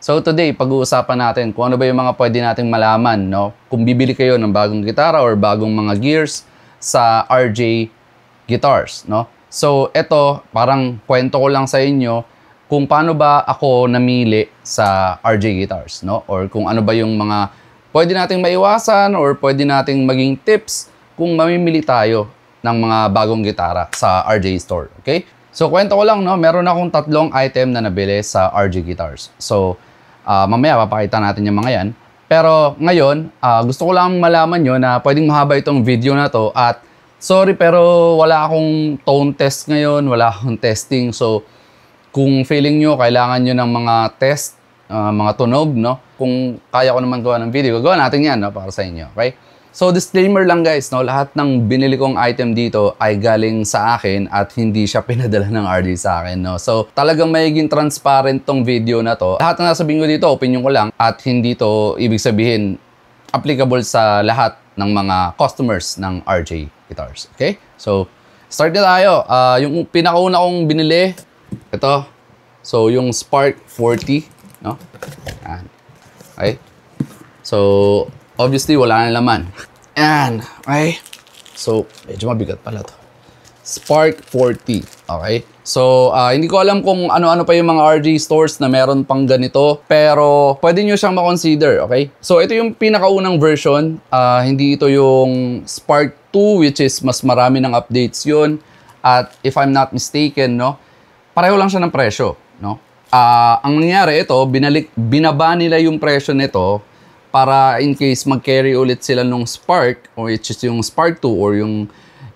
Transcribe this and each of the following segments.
So today, pag-uusapan natin kung ano ba yung mga pwede nating malaman, no? Kung bibili kayo ng bagong gitara or bagong mga gears sa RJ Guitars, no? So ito, parang kwento ko lang sa inyo kung paano ba ako namili sa RJ Guitars, no? Or kung ano ba yung mga pwede nating maiwasan or pwede nating maging tips kung mamimili tayo ng mga bagong gitara sa RJ Store, okay? So kwento ko lang, no? Meron akong 3 item na nabili sa RJ Guitars. So mamaya papakita natin yung mga yan. Pero ngayon, gusto ko lang malaman nyo na pwedeng mahaba itong video na to. At sorry pero wala akong tone test ngayon, wala akong testing. So kung feeling nyo kailangan nyo ng mga test, mga tunog, no? Kung kaya ko naman gawa ng video, gagawa natin yan, no? Para sa inyo, okay? So disclaimer lang guys, no? Lahat ng binili kong item dito ay galing sa akin at hindi siya pinadala ng RJ sa akin, no? So talagang magiging transparent tong video na to. Lahat na nasabihin ko dito, opinion ko lang at hindi to ibig sabihin applicable sa lahat ng mga customers ng RJ Guitars, okay? So start na tayo. Yung pinakauna kong binili, ito. So yung Spark 40, no? Yan. Okay? So obviously, wala na laman. Ayan. Okay. So, medyo mabigat pala to. Spark 40. Okay. So, hindi ko alam kung ano-ano pa yung mga RJ stores na meron pang ganito. Pero, pwede nyo siyang makonsider. Okay. So, ito yung pinakaunang version. Hindi ito yung Spark 2, which is mas marami ng updates yun. At if I'm not mistaken, no, pareho lang siya ng presyo. No? Ang nangyari ito, binaba nila yung presyo nito para in case mag-carry ulit sila nung Spark, or which is yung Spark 2 or yung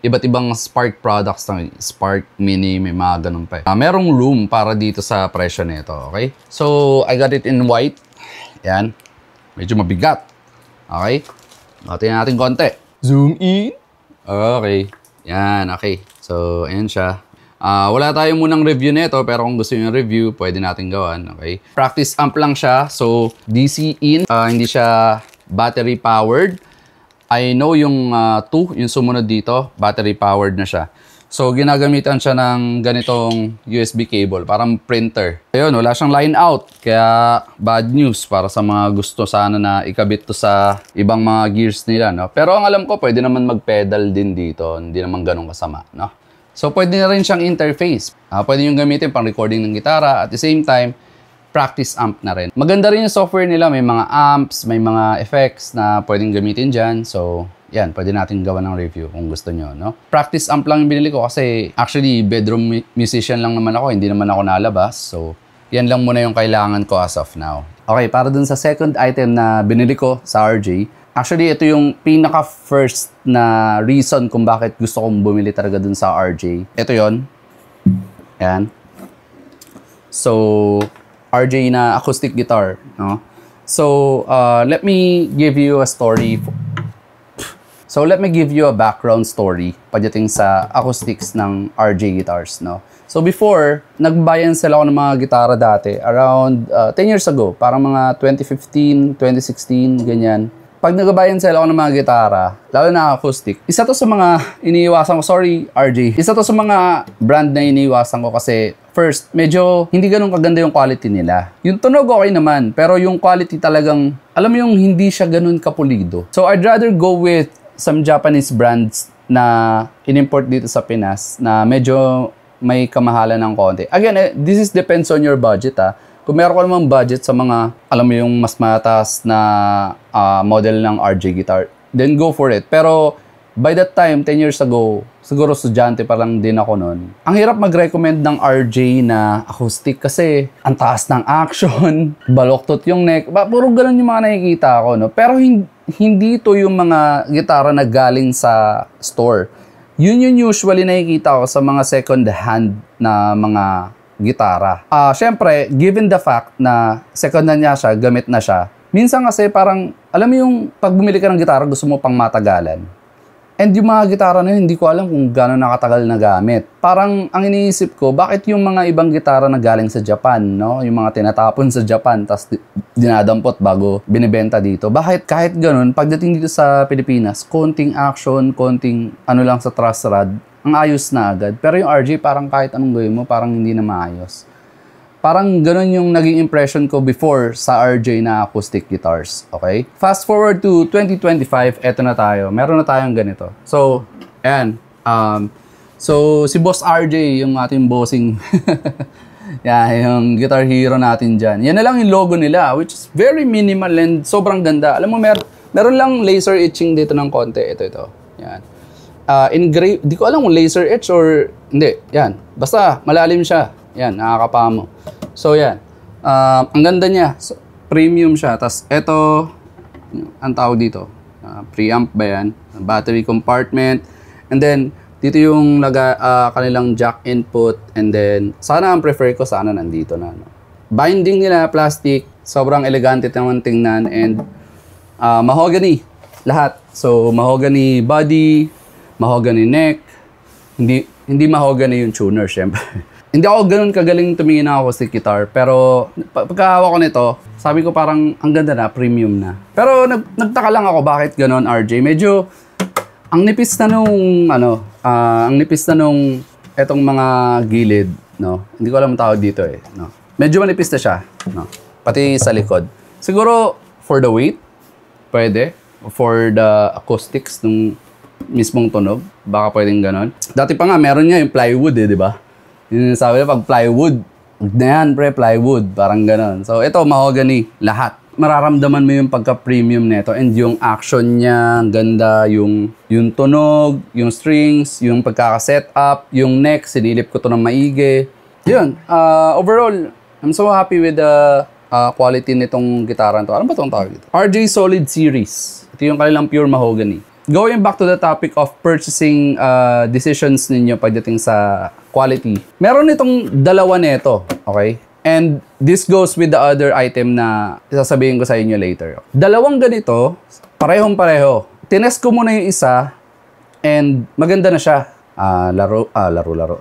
iba't ibang Spark products, Spark Mini, may mga ganun pa. Merong room para dito sa presyo nito, okay? So, I got it in white. Yan. Medyo mabigat. Okay? Tingnan natin konti. Zoom in. Okay. Yan, okay. So, ayan siya. Wala tayo munang review nito, pero kung gusto nyo review, pwede natin gawan, okay? Practice amp lang siya, so DC in, hindi siya battery powered. I know yung 2, yung sumunod dito, battery powered na siya. So ginagamitan siya ng ganitong USB cable, parang printer. Ayun, wala siyang line out, kaya bad news para sa mga gusto sana na ikabit to sa ibang mga gears nila, no? Pero ang alam ko, pwede naman mag-pedal din dito, hindi naman ganun kasama, no? So, pwede na rin siyang interface. Pwede nyo gamitin pang recording ng gitara. At the same time, practice amp na rin. Maganda rin yung software nila. May mga amps, may mga effects na pwedeng gamitin dyan. So, yan. Pwede natin gawa ng review kung gusto nyo, no? Practice amp lang yung binili ko kasi actually, bedroom musician lang naman ako. Hindi naman ako nalabas. So, yan lang muna yung kailangan ko as of now. Okay, para dun sa second item na binili ko sa RJ, actually, ito yung pinaka-first na reason kung bakit gusto kong bumili talaga dun sa RJ. Ito yon. Ayan. So, RJ na acoustic guitar. No? So, let me give you a story. So, let me give you a background story pagdating sa acoustics ng RJ Guitars. No? So, before, nagbayan sila ako ng mga gitara dati. Around 10 years ago. Parang mga 2015, 2016, ganyan. Pag nagbabayan sila ako ng mga gitara, lalo na acoustic, isa to sa mga iniiwasan ko, sorry RJ, isa to sa mga brand na iniiwasan ko kasi first, medyo hindi ganun kaganda yung quality nila. Yung tunog okay naman, pero yung quality talagang, alam mo yung hindi siya ganun kapulido. So I'd rather go with some Japanese brands na inimport dito sa Pinas na medyo may kamahalan ng konti. Again, this depends on your budget Kung meron ka namang budget sa mga, alam mo yung mas mataas na model ng RJ guitar, then go for it. Pero by that time, 10 years ago, siguro estudyante pa lang din ako noon. Ang hirap mag-recommend ng RJ na acoustic kasi ang taas ng action, baloktot yung neck. Puro ganun yung mga nakikita ko, no? Pero hindi to yung mga gitara na galing sa store. Yun yung usually nakikita ko sa mga second hand na mga gitara. Syempre, given the fact na second hand niya siya, gamit na siya, minsan kasi parang, alam mo yung pag bumili ka ng gitara, gusto mo pang matagalan. And yung mga gitara na yun, hindi ko alam kung gano'n nakatagal na gamit. Parang ang iniisip ko, bakit yung mga ibang gitara na galing sa Japan, no? Yung mga tinatapon sa Japan, tapos dinadampot bago binibenta dito. Bakit kahit gano'n, pagdating dito sa Pilipinas, konting action, konting ano lang sa truss rod, ang ayos na agad. Pero yung RJ, parang kahit anong gawin mo, parang hindi na maayos. Parang ganun yung naging impression ko before sa RJ na acoustic guitars. Okay? Fast forward to 2025, eto na tayo. Meron na tayong ganito. So, ayan. So, si Boss RJ, yung ating bossing. Yan, yung guitar hero natin dyan. Yan na lang yung logo nila, which is very minimal and sobrang ganda. Alam mo, meron lang laser etching dito ng konti. Ito. Yan. Engrave, di ko alam kung laser etch or hindi. Yan. Basta, malalim siya. Yan, nakakapa mo. So, yan. Ang ganda niya. So, premium siya. Tapos, ito, ang tawag dito. Preamp ba yan? Battery compartment. And then, dito yung kanilang jack input. And then, sana ang prefer ko, sana nandito na. No? Binding nila, plastic. Sobrang elegante naman tingnan. And, mahogany. Lahat. So, mahogany body, mahogany neck. Hindi mahogany yung tuner, syempre. Hindi ako ganun kagaling tumingin ng acoustic guitar, pero pagkahawak ko nito, sabi ko parang ang ganda na, premium na. Pero nagtaka lang ako bakit ganun, RJ. Medyo ang nipis na nung etong mga gilid, no. Hindi ko alam ang tawag dito eh, no. Medyo manipis na siya, no. Pati sa likod. Siguro for the weight, pwede. For the acoustics nung mismong tunog, baka pwedeng ganun. Dati pa nga meron nga yung plywood eh, di ba? Yung sabi na pag plywood, na yan pre, plywood, parang ganon. So ito, mahogany, lahat. Mararamdaman mo yung pagka-premium nito and yung action niya, ganda, yung tunog, yung strings, yung pagkaka-setup, yung neck, sinilip ko to ng maigi. Yun, overall, I'm so happy with the quality nitong gitara to. Ano ba itong tawag dito? RJ Solid Series. Ito yung kanilang pure mahogany. Going back to the topic of purchasing decisions ninyo pagdating sa quality. Meron itong dalawa nito, okay? And this goes with the other item na sasabihin ko sa inyo later. Dalawang ganito, parehong-pareho. Tinest ko muna yung isa and maganda na siya. Laro.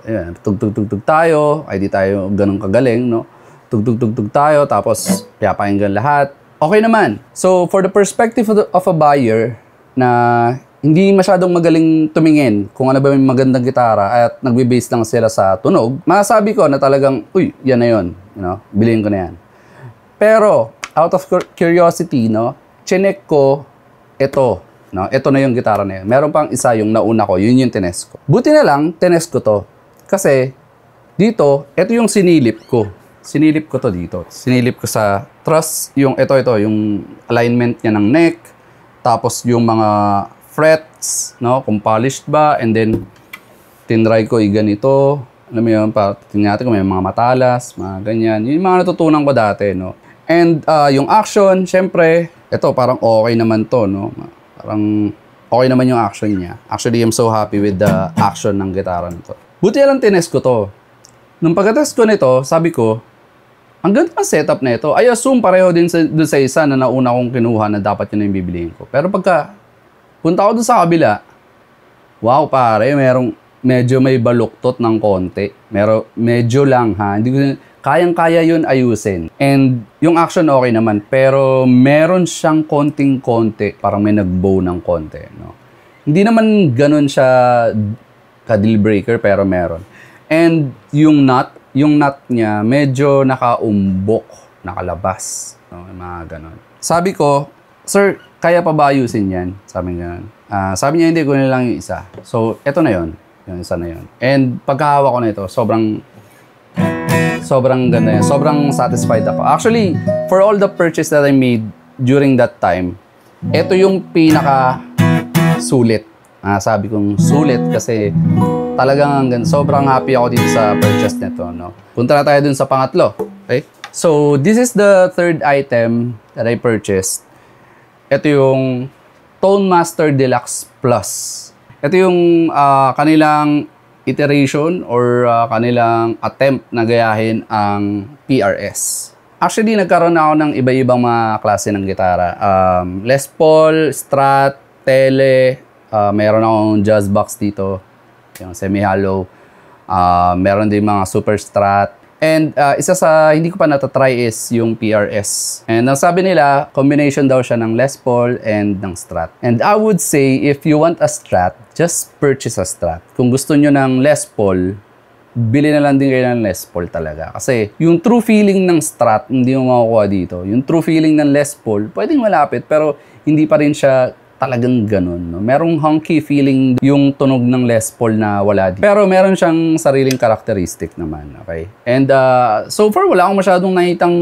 Ayan, tug-tug-tug tayo. Ay di tayo ganun kagaling, no? Tug-tug-tug tayo, tapos pinapakinggan lahat. Okay naman. So, for the perspective of a buyer na hindi masyadong magaling tumingin kung ano ba may magandang gitara at nagbe-base lang sila sa tunog, masasabi ko na talagang, uy, yan na yun. You know, bilhin ko na yan. Pero, out of curiosity, no, chinek ko, ito na yung gitara na yun. Meron pang isa yung nauna ko, yun yung tinest ko. Buti na lang, tinest ko to. Kasi, dito, ito yung sinilip ko. Sinilip ko to dito. Sinilip ko sa truss, yung yung alignment niya ng neck, tapos yung mga frets, no, kung polished ba, and then tinry ko ganito. Alam mo yun, tingnan natin kung may mga matalas, mga ganyan. Yung mga natutunan ko dati, no. And yung action, syempre, ito parang okay naman to, no. Parang okay naman yung action niya. Actually, I'm so happy with the action ng gitara nito. Buti lang tinest ko to. Nung pagka-test ko nito, sabi ko, ang ganda ng setup na ito. I assume pareho din sa isa na nauna kong kinuha na dapat yun na yung bibiliin ko. Pero pagka punta ko dun sa kabila, wow pare, medyo may baluktot ng konti. Medyo lang ha. Hindi ko, kayang-kaya yun ayusin. And yung action okay naman, pero meron siyang konting-konti. Parang may nag-bow ng konti. No? Hindi naman ganun siya ka-deal breaker, pero meron. And yung nut niya medyo nakaumbok, nakalabas. No? Mga ganun. Sabi ko, sir, kaya pa ba ayusin yan? Sabi niya, sabi niya, hindi, kunin lang yung isa. So, eto na yon, yung isa na yon. And pagkahawak ko na ito, sobrang ganda yan. Sobrang satisfied ako. Actually, for all the purchase that I made during that time, ito yung pinaka sulit. Sabi kong sulit kasi talagang sobrang happy ako dito sa purchase nito. No? Punta na tayo dun sa pangatlo. Okay? So, this is the third item that I purchased. Ito yung Tone Master Deluxe Plus. Ito yung kanilang iteration or kanilang attempt na gayahin ang PRS. Actually, nagkaroon ako ng iba-ibang mga klase ng gitara. Les Paul, Strat, Tele, meron akong jazz box dito, yung semi-hollow. Meron din mga super Strat. And isa sa hindi ko pa natatry is yung PRS. And ang sabi nila, combination daw siya ng Les Paul and ng Strat. And I would say, if you want a Strat, just purchase a Strat. Kung gusto nyo ng Les Paul, bili na lang din kayo ng Les Paul talaga. Kasi yung true feeling ng Strat, hindi mo makukuha dito. Yung true feeling ng Les Paul, pwedeng malapit, pero hindi pa rin siya talagang ganun. No? Merong hunky feeling yung tunog ng Les Paul na wala dito. Pero meron siyang sariling characteristic naman. Okay? And so far, wala akong masyadong nakitang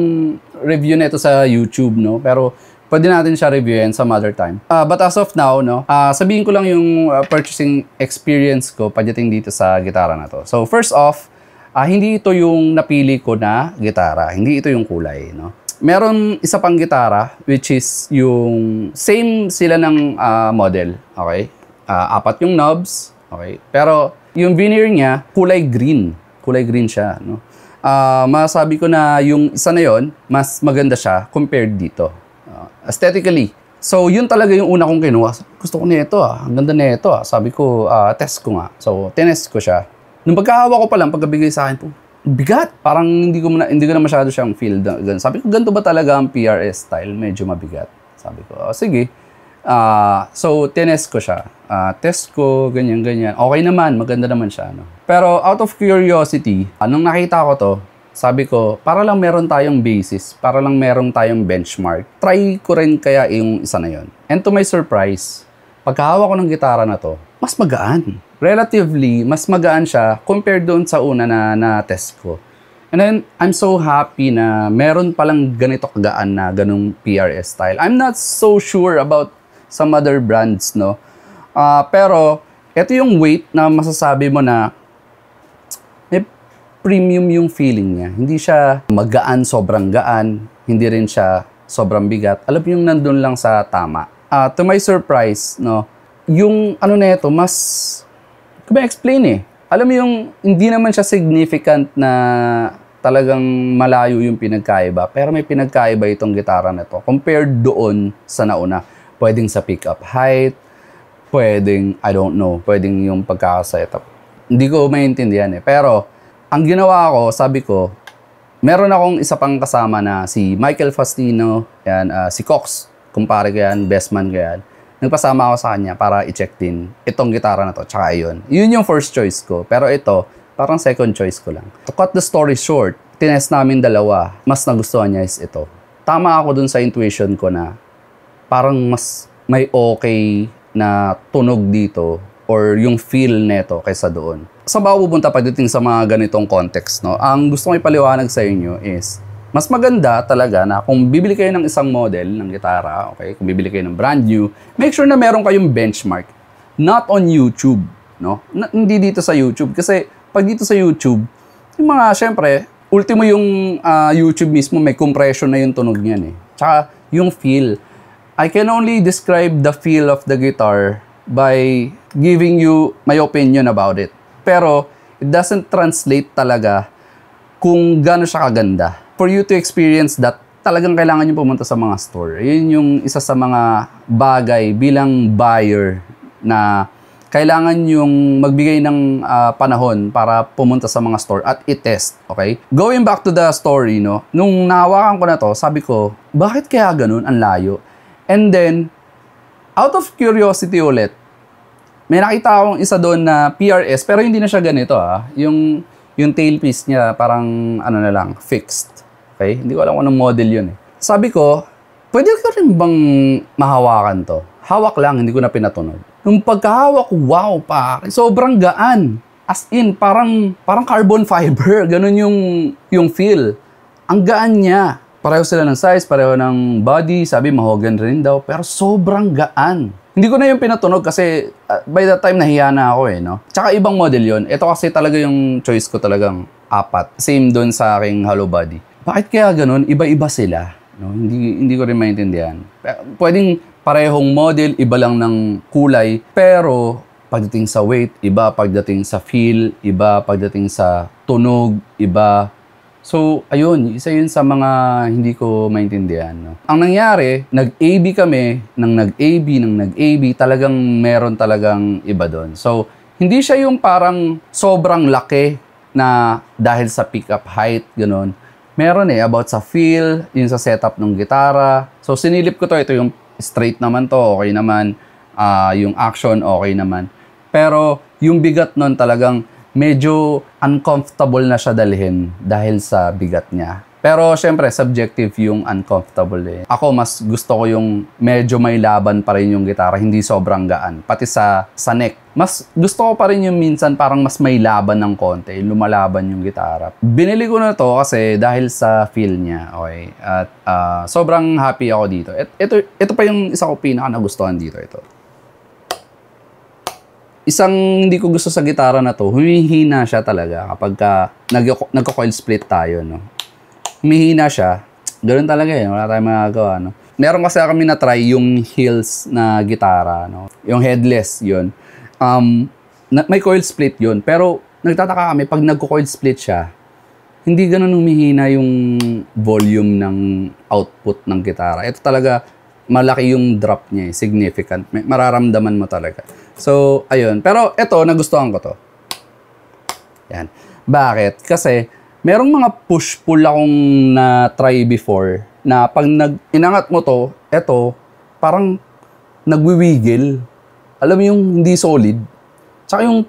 review nito sa YouTube. No? Pero pwede natin siya reviewin some other time. But as of now, no, sabihin ko lang yung purchasing experience ko pagdating dito sa gitara na to. So first off, hindi ito yung napili ko na gitara. Hindi ito yung kulay. No? Meron isa pang gitara, which is yung same sila ng model. Okay? 4 yung knobs. Okay? Pero yung veneer niya, kulay green. Kulay green siya. No? Masabi ko na yung isa na yon mas maganda siya compared dito. Aesthetically. So, yun talaga yung una kong kinuha. Gusto ko nito Ang ganda nito Sabi ko, test ko nga. So, tinest ko siya. Nung pagkahawa ko pa lang, pagkabigay sa akin po, bigat. Parang hindi ko na masyado siyang feel. Sabi ko, ganito ba talaga ang PRS style? Medyo mabigat. Sabi ko, sige. So, tinest ko siya. Test ko, ganyan. Okay naman, maganda naman siya. No? Pero out of curiosity, nung nakita ko to, sabi ko, para lang meron tayong basis, para lang meron tayong benchmark, try ko rin kaya yung isa na yon. And to my surprise, pagkahawa ko ng gitara na to, mas magaan. Relatively, mas magaan siya compared doon sa una na test ko. And then, I'm so happy na meron palang ganito kagaan na ganung PRS style. I'm not so sure about some other brands, no? Pero, ito yung weight na masasabi mo na premium yung feeling niya. Hindi siya magaan, sobrang gaan. Hindi rin siya sobrang bigat. Alam mo yung nandun lang sa tama. To my surprise, no, yung ano na ito, mas, kung explain Alam mo yung, hindi naman siya significant na talagang malayo yung pinagkaiba. Pero may pinagkaiba itong gitara na to compared doon sa nauna. Pwedeng sa pickup height, pwedeng, I don't know, pwedeng yung pagkakasetup. Hindi ko maintindihan Pero, ang ginawa ko, sabi ko, meron akong isa pang kasama na si Michael Faustino, yan, si Cox, kumpare ko yan, best man ko yan. Nagpasama ako sa kanya para i-check din itong gitara na to, tsaka yun. Yun yung first choice ko, pero ito, parang second choice ko lang. To cut the story short, tinest namin dalawa, mas nagustuhan niya is ito. Tama ako dun sa intuition ko na parang mas may okay na tunog dito or yung feel neto kaysa doon. Saan ba ako pupunta pagdating sa mga ganitong context, no? Ang gusto kong ipaliwanag sa inyo is, mas maganda talaga na kung bibili kayo ng isang model ng gitara, okay? Kung bibili kayo ng brand new, make sure na meron kayong benchmark. Not on YouTube, no? Hindi dito sa YouTube. Kasi pag dito sa YouTube, yung mga, syempre, ultimo yung YouTube mismo, may compression na yung tunog niyan Tsaka yung feel. I can only describe the feel of the guitar by giving you my opinion about it. Pero, it doesn't translate talaga kung gaano siya kaganda. For you to experience that, talagang kailangan nyo pumunta sa mga store. Yun yung isa sa mga bagay bilang buyer na kailangan yung magbigay ng panahon para pumunta sa mga store at i-test, okay? Going back to the story, no? Nung nahawakan ko na to, sabi ko, bakit kaya ganun? Ang layo. And then, out of curiosity ulit, may nakita akong isa doon na PRS, pero hindi na siya ganito Yung tailpiece niya parang ano na lang, fixed. Okay? Hindi ko alam kung anong model yun Sabi ko, pwede ko rin bang mahawakan to? Hawak lang, hindi ko na pinatunog. Nung pagkahawak, wow pa, sobrang gaan. As in, parang carbon fiber. Ganun yung feel. Ang gaan niya. Pareho sila ng size, pareho ng body. Sabi, mahogany rin daw. Pero sobrang gaan. Hindi ko na yung pinatunog kasi by that time nahiya na ako no? Tsaka ibang model yon. Ito kasi talaga yung choice ko talagang 4. Same doon sa aking hollow body. Bakit kaya ganun? Iba-iba sila. No? Hindi ko rin maintindihan. Pwedeng parehong model, iba lang ng kulay. Pero pagdating sa weight, iba. Pagdating sa feel, iba. Pagdating sa tunog, iba. So, ayun, isa yun sa mga hindi ko maintindihan. No? Ang nangyari, nag-AB kami, nag-AB, talagang meron talagang iba doon. So, hindi siya yung parang sobrang laki na dahil sa pickup height, gano'n. Meron about sa feel, yung sa setup ng gitara. So, sinilip ko to, ito yung straight naman to, okay naman. Yung action, okay naman. Pero, yung bigat nun talagang medyo uncomfortable na siya dalhin dahil sa bigat niya. Pero syempre, subjective yung uncomfortable eh. Ako, mas gusto ko yung medyo may laban pa rin yung gitara, hindi sobrang gaan. Pati sa neck. Mas gusto ko pa rin yung minsan parang mas may laban ng konti, lumalaban yung gitara. Binili ko na to kasi dahil sa feel niya, okay? At sobrang happy ako dito. Ito pa yung isa ko pinaka nagustuhan dito, ito. Isang hindi ko gusto sa gitara na to, humihina siya talaga kapag nagko-coil split tayo, no? Humihina siya. Ganoon talaga eh. Wala tayong magagawa, no? Meron kasi kami na-try yung heels na gitara, no? Yung headless, yun. May coil split yun. Pero nagtataka kami, pag nagko-coil split siya, hindi ganun humihina yung volume ng output ng gitara. Ito talaga, malaki yung drop niya eh. Significant. Mararamdaman mo talaga. So, ayun. Pero ito, nagustuhan ko to. Yan. Bakit? Kasi, merong mga push-pull akong na-try before na pag inangat mo to, eto, parang nagwiwigil. Alam mo yung hindi solid. Tsaka yung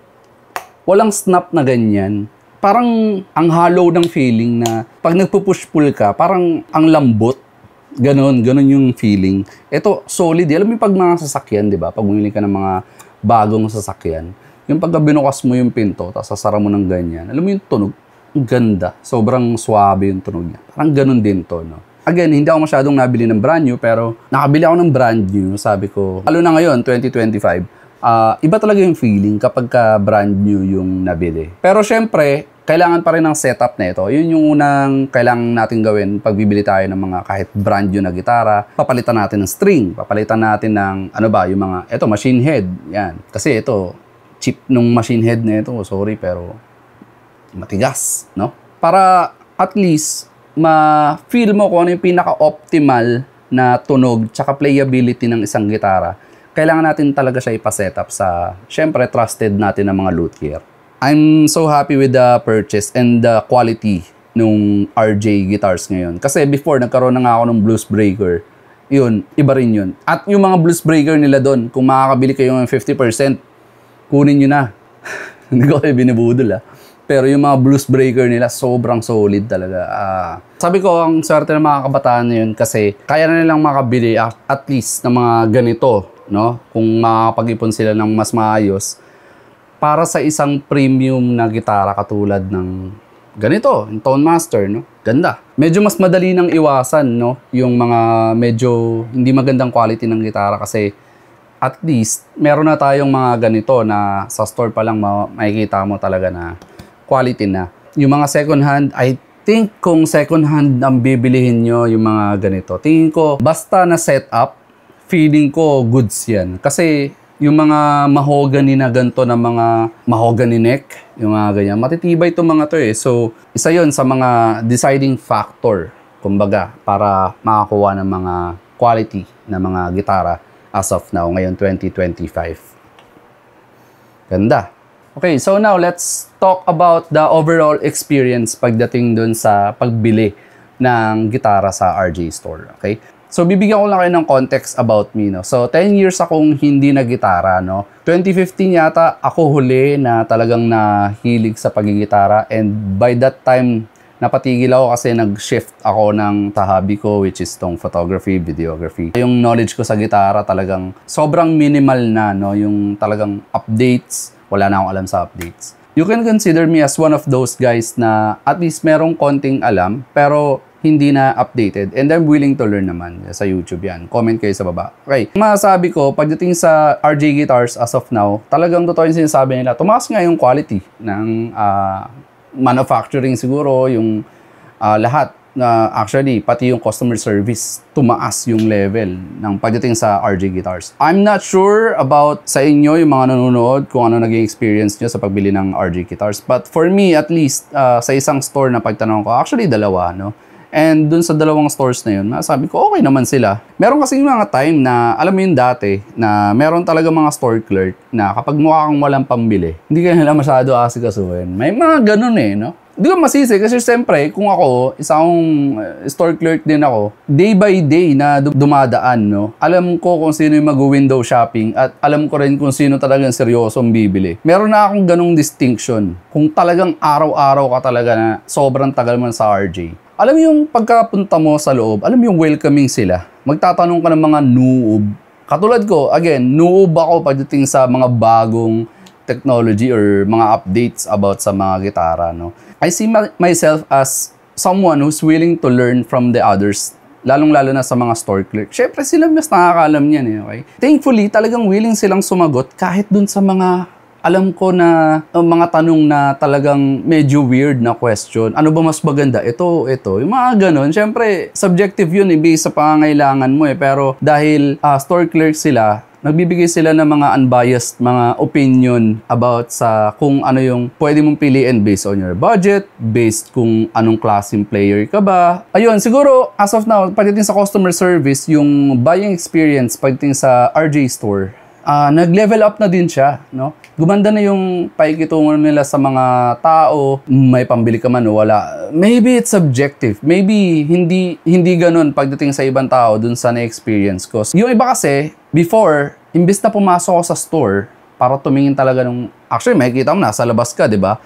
walang snap na ganyan. Parang ang hollow ng feeling na pag nagpo-push-pull ka, parang ang lambot. Ganon yung feeling. Eto, solid. Alam mo yung pag mga sasakyan, di ba? Pag bumili ka ng mga bagong sasakyan, yung pag binukas mo yung pinto, tapos sasara mo ng ganyan, alam mo yung tunog, ang ganda. Sobrang suabe yung tunog niya. Parang ganun din to, no? Again, hindi ako masyadong nabili ng brand new, pero nakabili ako ng brand new. Sabi ko, lalo na ngayon, 2025, iba talaga yung feeling kapag ka brand new yung nabili. Pero syempre, kailangan pa rin ng setup na ito. Yun yung unang kailangan natin gawin pag bibili tayo ng mga kahit brand new na gitara. Papalitan natin ng string. Papalitan natin ng, yung mga, ito, machine head. Yan. Kasi ito, cheap nung machine head na ito. Sorry, pero matigas, no? Para at least ma-feel mo kung ano yung pinaka-optimal na tunog tsaka playability ng isang gitara. Kailangan natin talaga siya ipa-setup sa, syempre, trusted natin ng mga luthier. I'm so happy with the purchase and the quality nung RJ guitars ngayon. Kasi before, nagkaroon na nga ako ng Blues Breaker. Yun, iba rin yun. At yung mga Blues Breaker nila doon, kung makakabili kayo ng 50%, kunin nyo na. Hindi ko kayo binibudol, Pero yung mga Blues Breaker nila, sobrang solid talaga. Sabi ko, ang swerte ng mga kabataan na yun kasi kaya na nilang makabili at least ng mga ganito, no? Kung makakapag-ipon sila ng mas maayos para sa isang premium na gitara katulad ng ganito, yung Tone Master, no? Ganda. Medyo mas madali nang iwasan, no? Yung mga medyo hindi magandang quality ng gitara kasi at least meron na tayong mga ganito na sa store pa lang makikita mo talaga na quality na. Yung mga second hand, I think kung second hand ang bibilihin nyo yung mga ganito, tingin ko, basta na setup, feeling ko goods yan. Kasi yung mga mahogany na ganito na mga mahogany neck, yung mga ganyan, matitibay itong mga to eh. So, isa yon sa mga deciding factor, kumbaga, para makakuha ng mga quality na mga gitara as of now, ngayon 2025. Ganda. Okay, so now let's talk about the overall experience pagdating dun sa pagbili ng gitara sa RJ Store, okay? So, bibigyan ko lang kayo ng context about me, no? So, 10 years akong hindi nag-gitara, no? 2015 yata ako huli na talagang nahilig sa pagigitara and by that time, napatigil ako kasi nag-shift ako ng tahabi ko which is tong photography, videography. Yung knowledge ko sa gitara talagang sobrang minimal na, no? Yung talagang updates, wala na akong alam sa updates. You can consider me as one of those guys na at least merong konting alam pero hindi na updated and I'm willing to learn naman sa YouTube yan. Comment kayo sa baba. Okay, masasabi ko, pagdating sa RJ Guitars as of now, talagang totoo yung sinasabi nila, tumaas nga yung quality ng manufacturing siguro, yung lahat. Actually, pati yung customer service, tumaas yung level ng pagdating sa RJ Guitars. I'm not sure about sa inyo, yung mga nanonood, kung ano naging experience nyo sa pagbili ng RJ Guitars. But for me, at least, sa isang store na pagtanong ko, actually dalawa, no? And dun sa dalawang stores na yun, sabi ko, okay naman sila. Meron kasi mga time na, alam mo yun dati, na meron talaga mga store clerk na kapag mukha kang walang pambili, hindi ka nila masyado asikasuhin. May mga ganun eh, no? Hindi ko masisi kasi siyempre, kung ako, isang store clerk din ako, day by day na dumadaan, no? Alam ko kung sino yung mag-window shopping at alam ko rin kung sino talagang seryosong bibili. Meron na akong ganong distinction. Kung talagang araw-araw ka talaga na sobrang tagal man sa RJ. Alam mo yung pagkapunta mo sa loob, alam mo yung welcoming sila. Magtatanong ka ng mga noob. Katulad ko, again, noob ako pagdating sa mga bagong technology or mga updates about sa mga gitara, no? I see myself as someone who's willing to learn from the others, lalong-lalo na sa mga store clerk. Syempre, sila mas nakakaalam niyan, eh, okay? Thankfully, talagang willing silang sumagot kahit dun sa mga alam ko na mga tanong na talagang medyo weird na question. Ano ba mas maganda? Ito. Yung mga ganun. Syempre, subjective yun, based sa pangangailangan mo, eh. Pero dahil store clerk sila, nagbibigay sila ng mga unbiased, mga opinion about sa kung ano yung pwede mong piliin based on your budget, based kung anong klaseng player ka ba. Ayun, siguro, as of now, pagdating sa customer service, yung buying experience pagdating sa RJ Store, nag-level up na din siya, no? Gumanda na yung pakikitungo nila sa mga tao, may pambili ka man o wala. Maybe it's subjective. Maybe hindi ganun pagdating sa ibang tao dun sa na-experience ko. Yung iba kasi, before, imbis na pumasok ako sa store para tumingin talaga nung... Actually, makikita mo, nasa labas ka, di ba?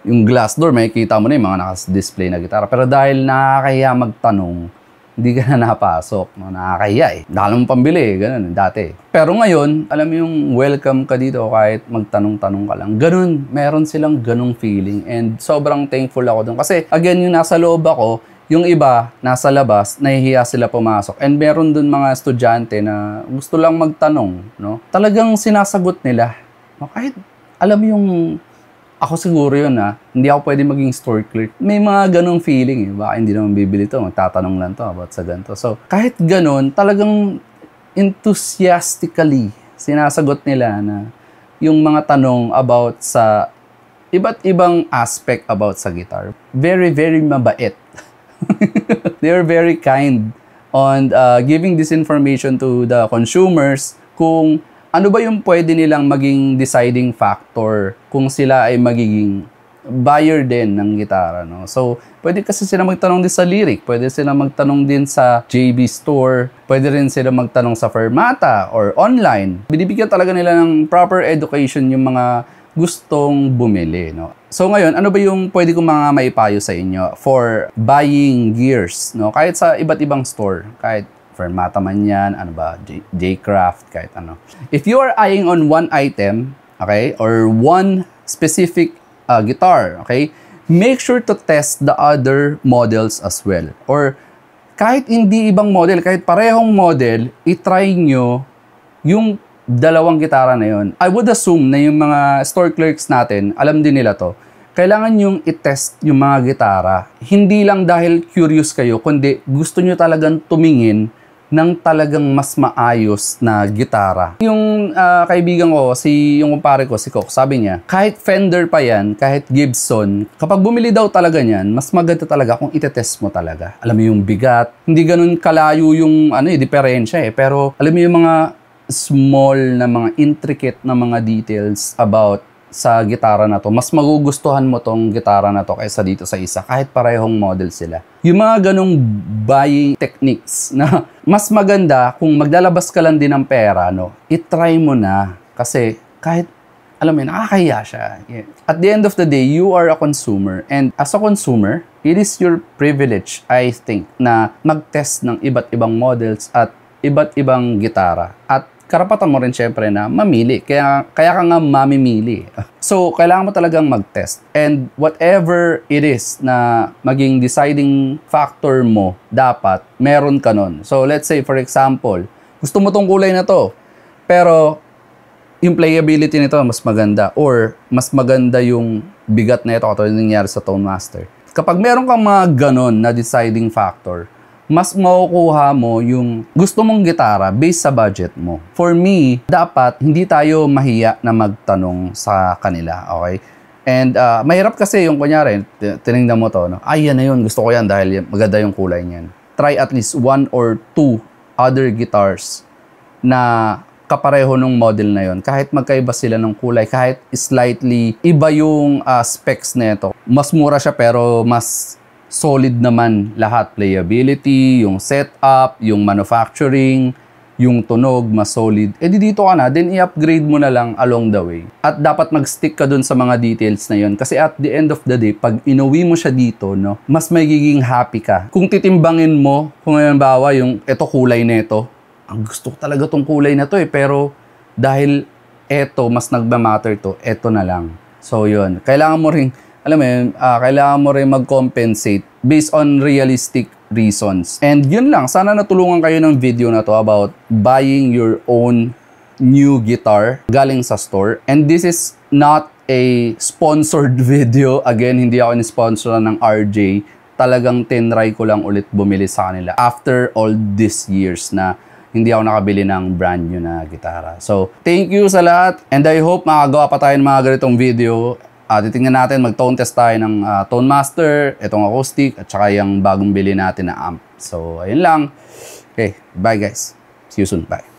Yung glass door, makikita mo na yung mga naka-display na gitara. Pero dahil nakakahiya magtanong, hindi ka na napasok. No? Nakakahiya eh. Dahil mong pambili, ganun, dati. Pero ngayon, alam mo yung welcome ka dito kahit magtanong-tanong ka lang. Ganun, meron silang ganung feeling. And sobrang thankful ako dun. Kasi, again, yung nasa loob ako, yung iba, nasa labas, nahihiya sila pumasok. And meron dun mga estudyante na gusto lang magtanong, no? Talagang sinasagot nila. No? Kahit, alam mo yung, ako siguro yun hindi ako pwede maging store clerk. May mga ganong feeling eh. Baka hindi naman bibili to, magtatanong lang to about sa ganito. So, kahit ganon, talagang enthusiastically sinasagot nila na yung mga tanong about sa iba't ibang aspect about sa guitar. Very, very mabait. They are very kind on giving this information to the consumers kung ano ba yung pwede nilang maging deciding factor kung sila ay magiging buyer din ng gitara, no? So, pwede kasi sila magtanong din sa Lyric, pwede sila magtanong din sa JB Store, pwede rin sila magtanong sa Fermata or online. Binibigyan talaga nila ng proper education yung mga gustong bumili, no? So ngayon, ano ba yung pwede kong mga maipayo sa inyo for buying gears, no? Kahit sa iba't ibang store, kahit Fermata man yan, ano ba, J-Craft, kahit ano. If you are eyeing on one item, okay, or one specific guitar, okay, make sure to test the other models as well. Or kahit hindi ibang model, kahit parehong model, itry nyo yung dalawang gitara na yun. I would assume na yung mga store clerks natin, alam din nila to. Kailangan yung i-test yung mga gitara. Hindi lang dahil curious kayo, kundi gusto nyo talagang tumingin ng talagang mas maayos na gitara. Yung kaibigan ko, yung kumpare ko, si Cook, sabi niya, kahit Fender pa yan, kahit Gibson, kapag bumili daw talaga niyan, mas maganda talaga kung itetest mo talaga. Alam mo yung bigat, hindi ganun kalayo yung diferensya eh. Pero alam mo yung mga small na mga intricate na mga details about sa gitara na to, mas magugustuhan mo tong gitara na to kaysa dito sa isa, kahit parehong model sila. Yung mga ganong buying techniques na mas maganda kung maglalabas ka lang din ng pera, no, itry mo na. Kasi kahit, alam mo yun, nakakahiya siya. Yeah. At the end of the day, you are a consumer. And as a consumer, it is your privilege, I think, na mag-test ng iba't ibang models at iba't ibang gitara. At karapatan mo rin syempre na mamili. Kaya ka nga mamimili. So, kailangan mo talagang mag-test. And whatever it is na maging deciding factor mo, dapat meron ka nun. So, let's say, for example, gusto mo tong kulay na to, pero yung playability nito mas maganda or mas maganda yung bigat na ito katulad ng nangyari sa Tone Master. Kapag meron kang mga ganon na deciding factor, mas makukuha mo yung gusto mong gitara based sa budget mo. For me, dapat hindi tayo mahiya na magtanong sa kanila, okay? And mahirap kasi yung kunyari, tinignan mo to, no? Ay, yan na yun, gusto ko yan dahil maganda yung kulay niyan. Try at least 1 or 2 other guitars na kapareho nung model na yon. Kahit magkaiba sila ng kulay, kahit slightly iba yung specs nito. Mas mura siya pero mas solid naman lahat. Playability, yung setup, yung manufacturing, yung tunog, mas solid. Eh di dito ka na, then i-upgrade mo na lang along the way. At dapat mag-stick ka dun sa mga details na yon. Kasi at the end of the day, pag inuwi mo siya dito, no, mas magiging happy ka. Kung titimbangin mo, kung halimbawa yung eto kulay nito, ang gusto ko talaga tong kulay na to eh, pero dahil eto, mas nagmamatter to, eto na lang. So yun, kailangan mo rin, alam mo yun, kailangan mo rin mag-compensate based on realistic reasons. And yun lang, sana natulungan kayo ng video na to about buying your own new guitar galing sa store. And this is not a sponsored video. Again, hindi ako ni-sponsor ng RJ. Talagang tinry ko lang ulit bumili sa kanila after all these years na hindi ako nakabili ng brand new na gitara. So, thank you sa lahat and I hope makagawa pa tayo ng mga ganitong video. Titingnan natin, mag-tone test tayo ng Tone Master, itong acoustic, at saka yung bagong bili natin na amp. So, ayun lang. Okay, bye guys. See you soon. Bye.